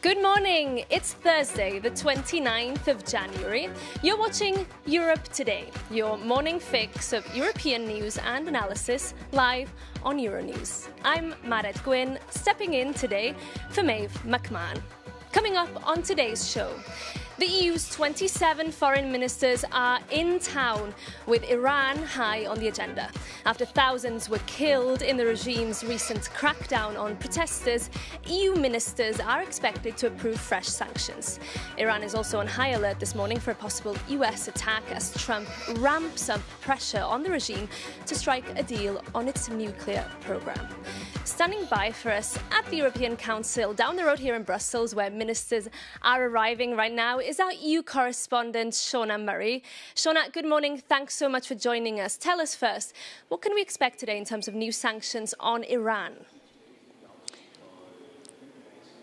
Good morning. It's Thursday, the 29th of January. You're watching Europe Today, your morning fix of European news and analysis live on Euronews. I'm Maret Gwyn, stepping in today for Maeve McMahon. Coming up on today's show, the EU's 27 foreign ministers are in town with Iran high on the agenda. After thousands were killed in the regime's recent crackdown on protesters, EU ministers are expected to approve fresh sanctions. Iran is also on high alert this morning for a possible US attack as Trump ramps up pressure on the regime to strike a deal on its nuclear program. Standing by for us at the European Council down the road here in Brussels, where ministers are arriving right now, is our EU correspondent, Shauna Murray. Shauna, good morning. Thanks so much for joining us. Tell us first, what can we expect today in terms of new sanctions on Iran?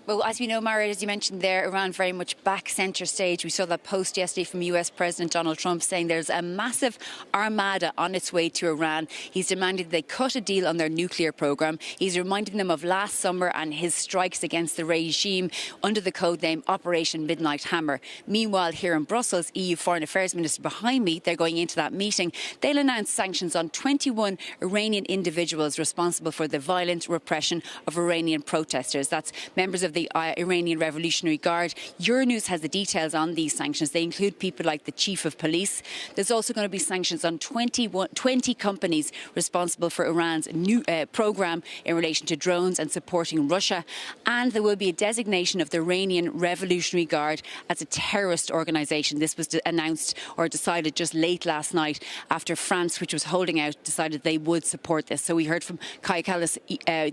Well, as we know, Mara, as you mentioned there, Iran very much back centre stage. We saw that post yesterday from US President Donald Trump saying there's a massive armada on its way to Iran. He's demanded they cut a deal on their nuclear programme. He's reminding them of last summer and his strikes against the regime under the codename Operation Midnight Hammer. Meanwhile, here in Brussels, EU Foreign Affairs Minister behind me, they're going into that meeting. They'll announce sanctions on 21 Iranian individuals responsible for the violent repression of Iranian protesters. That's members of the Iranian Revolutionary Guard. Euronews has the details on these sanctions. They include people like the Chief of Police. There's also going to be sanctions on 20 companies responsible for Iran's new programme in relation to drones and supporting Russia. And there will be a designation of the Iranian Revolutionary Guard as a terrorist organisation. This was announced or decided just late last night after France, which was holding out, decided they would support this. So we heard from Kaja Kallas,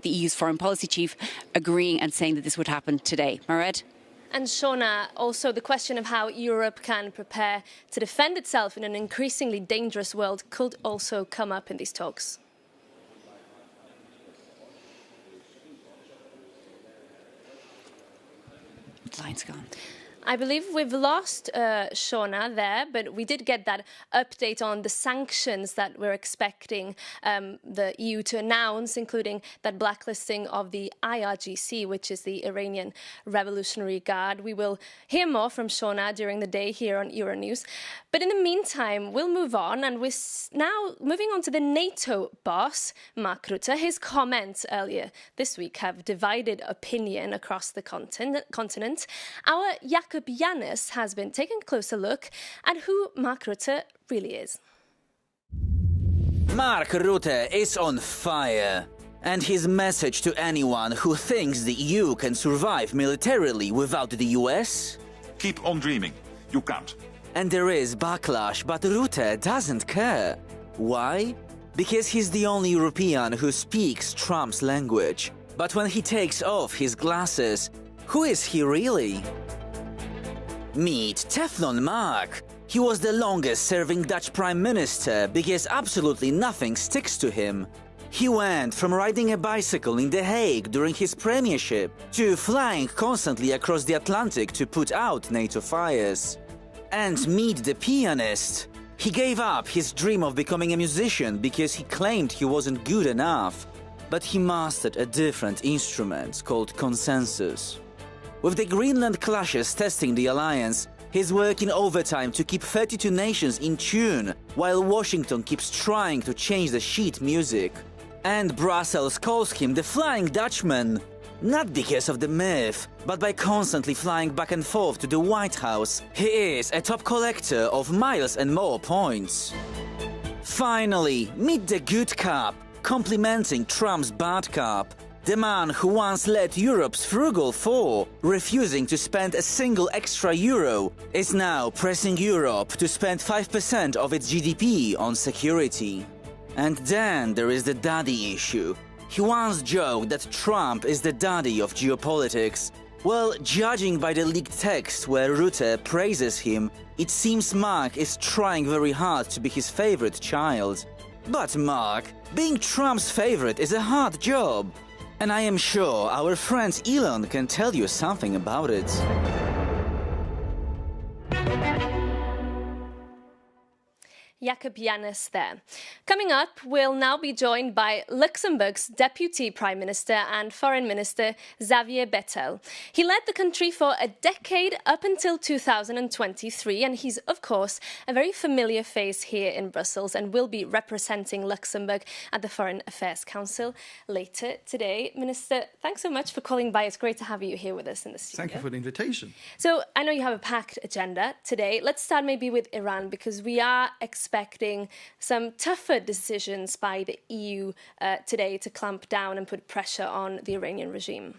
the EU's foreign policy chief, agreeing and saying that this would happen today. Mared? And Shauna, also the question of how Europe can prepare to defend itself in an increasingly dangerous world could also come up in these talks. The line's gone. I believe we've lost Shauna there, but we did get that update on the sanctions that we're expecting the EU to announce, including that blacklisting of the IRGC, which is the Iranian Revolutionary Guard. We will hear more from Shauna during the day here on Euronews. But in the meantime, we'll move on, and we're now moving on to the NATO boss, Mark Rutte. His comments earlier this week have divided opinion across the continent. Our Jakob Janus has been taking a closer look at who Mark Rutte really is. Mark Rutte is on fire. And his message to anyone who thinks the EU can survive militarily without the US? Keep on dreaming. You can't. And there is backlash, but Rutte doesn't care. Why? Because he's the only European who speaks Trump's language. But when he takes off his glasses, who is he really? Meet Teflon Mark. He was the longest-serving Dutch Prime Minister because absolutely nothing sticks to him. He went from riding a bicycle in The Hague during his premiership to flying constantly across the Atlantic to put out NATO fires. And meet the pianist. He gave up his dream of becoming a musician because he claimed he wasn't good enough. But he mastered a different instrument called consensus. With the Greenland clashes testing the alliance, he's working overtime to keep 32 nations in tune, while Washington keeps trying to change the sheet music. And Brussels calls him the Flying Dutchman. Not because of the myth, but by constantly flying back and forth to the White House. He is a top collector of miles and more points. Finally, meet the good cop, complimenting Trump's bad cop. The man who once led Europe's frugal four, refusing to spend a single extra euro, is now pressing Europe to spend 5% of its GDP on security. And then there is the daddy issue. He once joked that Trump is the daddy of geopolitics. Well, judging by the leaked text where Rutte praises him, it seems Mark is trying very hard to be his favorite child. But Mark, being Trump's favorite is a hard job. And I am sure our friend Elon can tell you something about it. Jakob Janus there. Coming up, we'll now be joined by Luxembourg's Deputy Prime Minister and Foreign Minister Xavier Bettel. He led the country for a decade up until 2023, and he's, of course, a very familiar face here in Brussels and will be representing Luxembourg at the Foreign Affairs Council later today. Minister, thanks so much for calling by. It's great to have you here with us in the studio. Thank you for the invitation. So I know you have a packed agenda today. Let's start maybe with Iran, because we are expecting some tougher decisions by the EU today to clamp down and put pressure on the Iranian regime.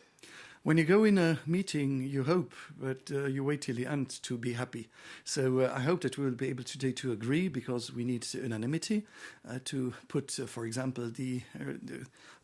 When you go in a meeting, you hope, but you wait till the end to be happy. So I hope that we will be able today to agree, because we need unanimity to put, for example, the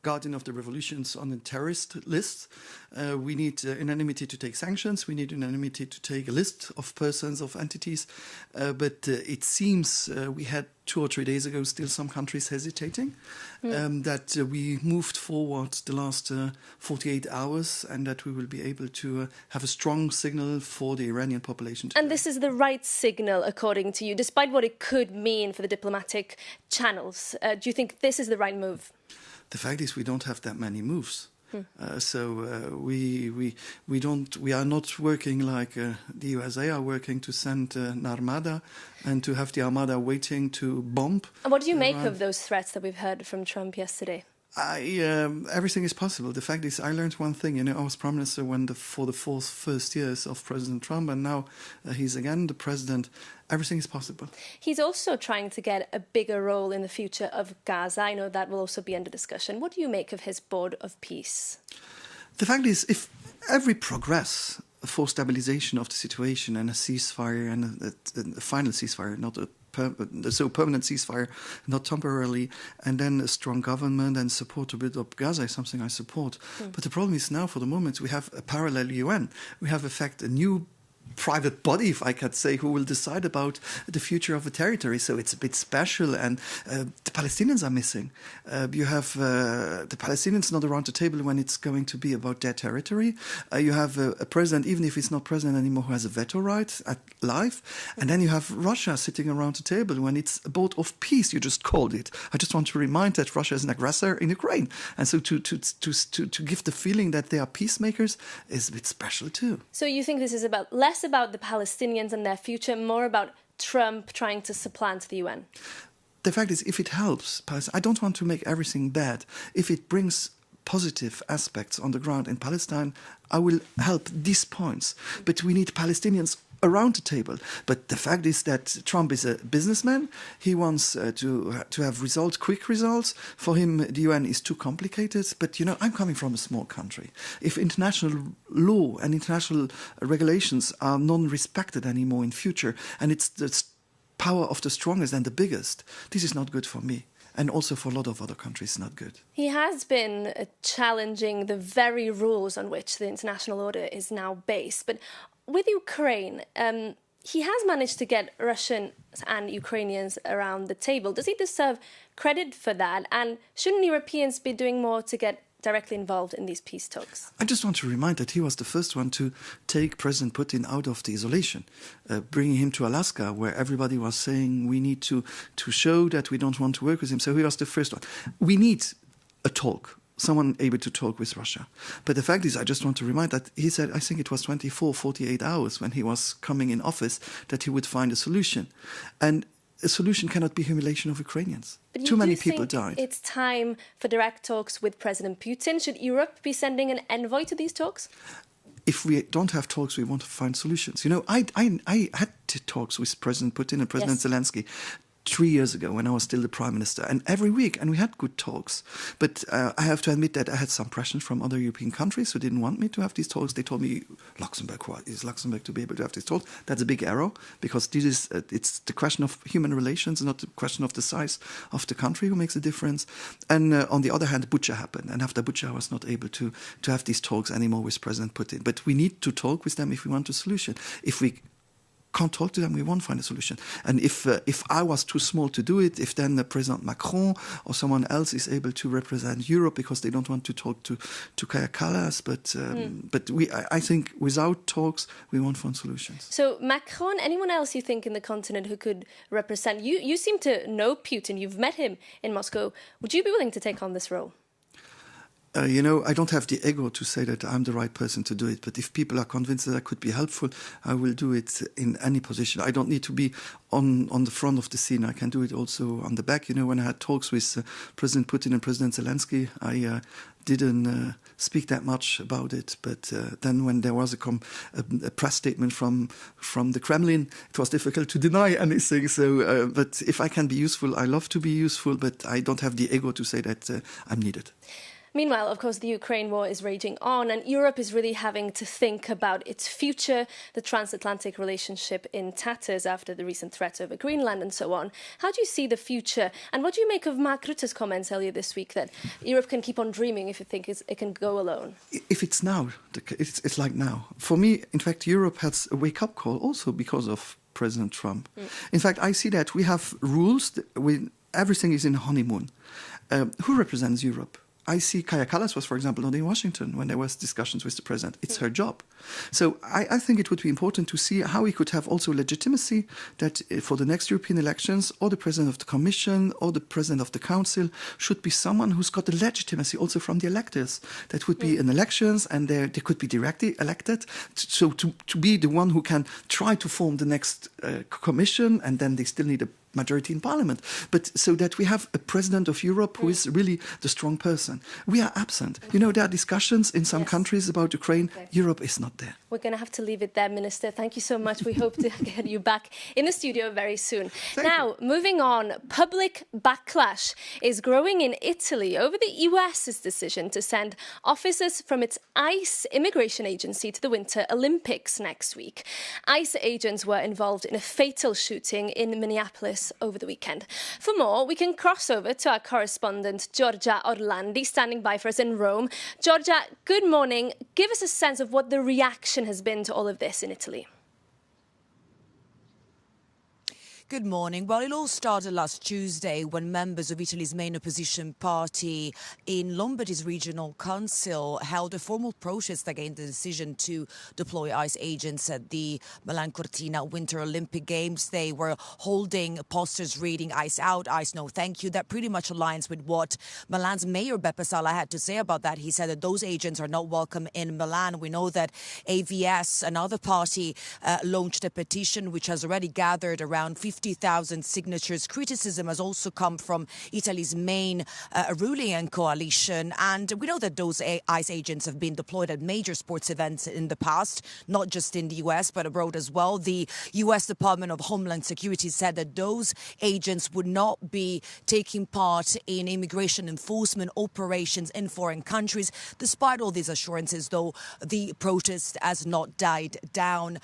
Guardian of the Revolutions on the terrorist list. We need unanimity to take sanctions. We need unanimity to take a list of persons, of entities. But it seems we had 2 or 3 days ago still some countries hesitating, that we moved forward the last 48 hours and that we will be able to have a strong signal for the Iranian population today. And this is the right signal, according to you, despite what it could mean for the diplomatic channels. Do you think this is the right move? The fact is we don't have that many moves. We are not working like the USA are working to send an armada and to have the armada waiting to bomb. And what do you make of those threats that we've heard from Trump yesterday? Everything is possible. The fact is, I learned one thing. I was Prime Minister for the first years of President Trump, and now he's again the president. Everything is possible. He's also trying to get a bigger role in the future of Gaza. I know that will also be under discussion. What do you make of his board of peace? The fact is, if every progress for stabilization of the situation and a ceasefire and a final ceasefire, not a permanent ceasefire, not temporarily, and then a strong government and support to build up Gaza is something I support. But the problem is now, for the moment, we have a parallel UN. We have, in fact, a new private body, if I could say, who will decide about the future of a territory. So it's a bit special, and the Palestinians are missing. You have the Palestinians not around the table when it's going to be about their territory. You have a president, even if he's not president anymore, who has a veto right at life. And then you have Russia sitting around the table when it's a boat of peace, you just called it. I just want to remind that Russia is an aggressor in Ukraine. And so to give the feeling that they are peacemakers is a bit special too. So you think this is less about the Palestinians and their future, more about Trump trying to supplant the UN? The fact is, if it helps, I don't want to make everything bad. If it brings positive aspects on the ground in Palestine, I will help these points. But we need Palestinians around the table. But the fact is that Trump is a businessman. He wants to have results, quick results. For him, the UN is too complicated. But, I'm coming from a small country. If international law and international regulations are non-respected anymore in future, and it's the power of the strongest and the biggest, this is not good for me. And also for a lot of other countries, it's not good. He has been challenging the very rules on which the international order is now based. But with Ukraine, he has managed to get Russians and Ukrainians around the table. Does he deserve credit for that? And shouldn't Europeans be doing more to get directly involved in these peace talks? I just want to remind that he was the first one to take President Putin out of the isolation, bringing him to Alaska, where everybody was saying we need to show that we don't want to work with him. So he was the first one. We need a talk. Someone able to talk with Russia. But the fact is, I just want to remind that he said, I think it was 48 hours when he was coming in office, that he would find a solution. And a solution cannot be humiliation of Ukrainians. Too many people died. It's time for direct talks with President Putin. Should Europe be sending an envoy to these talks? If we don't have talks, we want to find solutions. I had talks with President Putin and President Zelensky 3 years ago when I was still the Prime Minister, and every week, and we had good talks. But I have to admit that I had some pressure from other European countries who didn't want me to have these talks. They told me, Luxembourg to be able to have these talks? That's a big error, because this is it's the question of human relations, not the question of the size of the country who makes a difference. And on the other hand, Bucha happened, and after Bucha I was not able to have these talks anymore with President Putin. But we need to talk with them if we want a solution. If we can't talk to them, we won't find a solution. And if I was too small to do it, if then President Macron or someone else is able to represent Europe because they don't want to talk to Kaja Kallas, but I think without talks we won't find solutions. So Macron, anyone else you think in the continent who could represent you? You seem to know Putin. You've met him in Moscow. Would you be willing to take on this role? I don't have the ego to say that I'm the right person to do it, but if people are convinced that I could be helpful, I will do it in any position. I don't need to be on the front of the scene. I can do it also on the back. When I had talks with President Putin and President Zelensky, I didn't speak that much about it. But then when there was a press statement from the Kremlin, it was difficult to deny anything. So, but if I can be useful, I love to be useful, but I don't have the ego to say that I'm needed. Meanwhile, of course, the Ukraine war is raging on and Europe is really having to think about its future, the transatlantic relationship in tatters after the recent threat over Greenland and so on. How do you see the future? And what do you make of Mark Rutte's comments earlier this week that Europe can keep on dreaming if it thinks it can go alone? If it's now, it's like now. For me, in fact, Europe has a wake-up call also because of President Trump. In fact, I see that we have rules, everything is in honeymoon. Who represents Europe? I see Kaja Kallas was, for example, not in Washington when there was discussions with the president. It's her job. So I think it would be important to see how we could have also legitimacy that for the next European elections, or the president of the Commission or the president of the Council should be someone who's got the legitimacy also from the electors. That would be in elections and they could be directly elected. So to be the one who can try to form the next Commission, and then they still need a majority in Parliament, but so that we have a president of Europe who is really the strong person. We are absent. There are discussions in some countries about Ukraine. Okay. Europe is not there. We're going to have to leave it there, Minister. Thank you so much. We hope to get you back in the studio very soon. Now, moving on, public backlash is growing in Italy over the US's decision to send officers from its ICE immigration agency to the Winter Olympics next week. ICE agents were involved in a fatal shooting in Minneapolis over the weekend. For more, we can cross over to our correspondent, Giorgia Orlandi, standing by for us in Rome. Giorgia, good morning. Give us a sense of what the reaction has been to all of this in Italy. Good morning. Well, it all started last Tuesday when members of Italy's main opposition party in Lombardy's regional council held a formal protest against the decision to deploy ICE agents at the Milan Cortina Winter Olympic Games. They were holding posters reading "ICE out, ICE no thank you." That pretty much aligns with what Milan's mayor Beppe Sala had to say about that. He said that those agents are not welcome in Milan. We know that AVS, another party, launched a petition which has already gathered around 50,000 signatures. Criticism has also come from Italy's main ruling coalition. And we know that those ICE agents have been deployed at major sports events in the past, not just in the US, but abroad as well. The US Department of Homeland Security said that those agents would not be taking part in immigration enforcement operations in foreign countries. Despite all these assurances, though, the protest has not died down.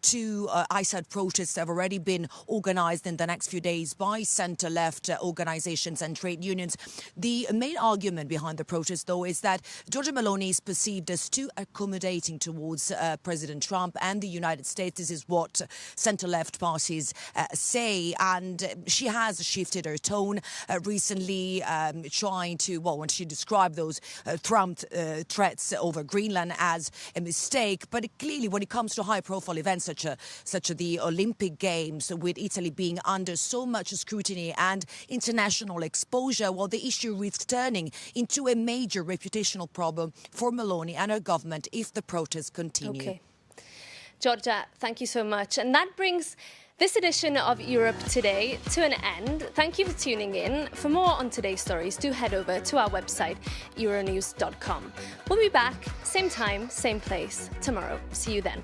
Two ICE protests have already been organized in the next few days by centre-left organizations and trade unions. The main argument behind the protest, though, is that Giorgia Meloni is perceived as too accommodating towards President Trump and the United States. This is what centre-left parties say, and she has shifted her tone recently, trying to, well, when she described those Trump threats over Greenland as a mistake. But clearly, when it comes to high-profile events such as the Olympic Games, with Italy being under so much scrutiny and international exposure, well, the issue risks turning into a major reputational problem for Meloni and her government if the protests continue. Okay. Giorgia, thank you so much. And that brings this edition of Europe Today to an end. Thank you for tuning in. For more on today's stories, do head over to our website, euronews.com. We'll be back, same time, same place, tomorrow. See you then.